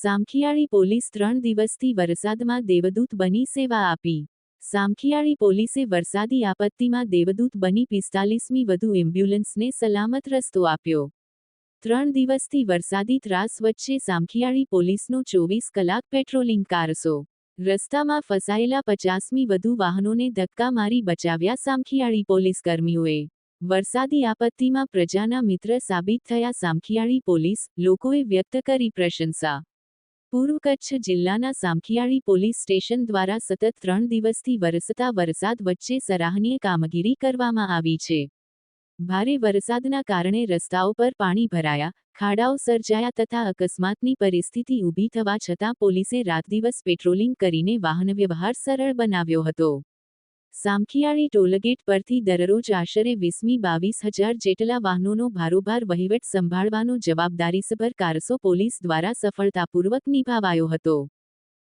Samakhiyali police 3 દિવસથી વરસાદમાં દેવદૂત બની સેવા આપી. સામખિયાળી પોલીસે વરસાદી આપત્તિમાં દેવદૂત બની 45મી વધુ એમ્બ્યુલન્સને સલામત રસ્તો આપ્યો. 3 દિવસથી વરસાદી ત્રાસ વચ્ચે સામખિયાળી પોલીસનો 24 કલાક પેટ્રોલિંગ કારસો રસ્તામાં ફસાયેલા 50મી વધુ વાહનોને ધક્કા મારી બચાવ્યા. સામખિયાળી પોલીસ કર્મીઓએ વરસાદી આપત્તિમાં પ્રજાના મિત્ર સાબિત થયા. સામખિયાળી પોલીસ લોકોએ વ્યક્ત કરી પ્રશંસા. પૂર્વ કચ્છ જિલ્લાના સામખિયાળી પોલીસ સ્ટેશન દ્વારા સતત 3 દિવસથી વરસતા વરસાદ વચ્ચે સરાહનીય કામગીરી કરવામાં આવી છે. ભારે વરસાદના કારણે રસ્તાઓ પર પાણી ભરાયા, ખાડાઓ સર્જાયા તથા અકસ્માતની પરિસ્થિતિ ઊભી થવા છતાં પોલીસે રાતદિવસ પેટ્રોલિંગ કરીને વાહનવ્યવહાર સરળ બનાવ્યો હતો. સામખિયાળી ટોલગેટ પરથી દરરોજ આશરે 20-22 હજાર જેટલા વાહનોનો ભારોભાર વહીવટ સંભાળવાનો જવાબદારીસભર કારસો પોલીસ દ્વારા સફળતાપૂર્વક નિભાવાયો હતો.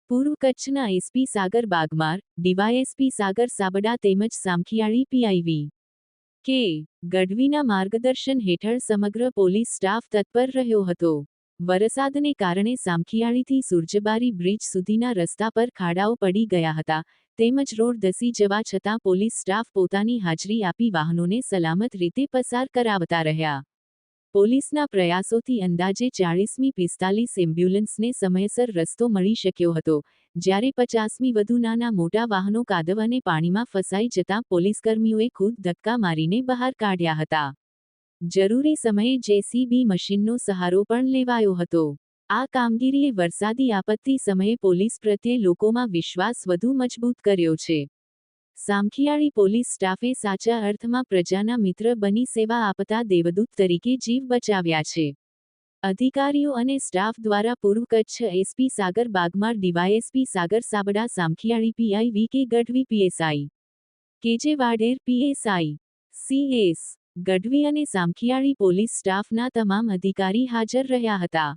પૂર્વ કચ્છના એસપી સાગર બાગમાર, ડીવાયએસપી સાગર સાબડા તેમજ સામખિયાળી પીઆઈવી કે ગઢવીના માર્ગદર્શન હેઠળ સમગ્ર પોલીસ સ્ટાફ તત્પર રહ્યો હતો. વરસાદને કારણે સામખિયાળીથી સુરજબારી બ્રિજ સુધીના રસ્તા પર ખાડાઓ પડી ગયા હતા, તેમજ રોડ ધસી જવા છતાં પોલીસ સ્ટાફ પોતાની હાજરી આપી વાહનોને સલામત રીતે પસાર કરાવતા રહ્યા. પોલીસના પ્રયાસોથી અંદાજે 40મી 45 એમ્બ્યુલન્સને સમયસર રસ્તો મળી શક્યો હતો, જ્યારે 50મી વધુ નાના મોટા વાહનો કાદવ અને પાણીમાં ફસાઈ જતાં પોલીસકર્મીઓએ ખુદ ધક્કા મારીને બહાર કાઢ્યા હતા. જરૂરી સમયે જેસીબી મશીનનો સહારો પણ લેવાયો હતો. આ કામગીરીએ વરસાદી આપત્તિ સમયે પોલીસ પ્રત્યે લોકોમાં વિશ્વાસ વધુ મજબૂત કર્યો છે. સામખિયાળી પોલીસ સ્ટાફે સાચા અર્થમાં પ્રજાના મિત્ર બની સેવા આપતા દેવદૂત તરીકે જીવ બચાવ્યા છે. અધિકારીઓ અને સ્ટાફ દ્વારા પૂર્વ કચ્છ એસપી સાગર બાગમાર, ડીવાયએસપી સાગર સાબડા, સામખિયાળી પીઆઈવી કે ગઢવી પીએસઆઈ કેજે વાઢેર, પીએસઆઈ સીએસ ગઢવી અને સામખિયાળી પોલીસ સ્ટાફના તમામ અધિકારી હાજર રહ્યા હતા.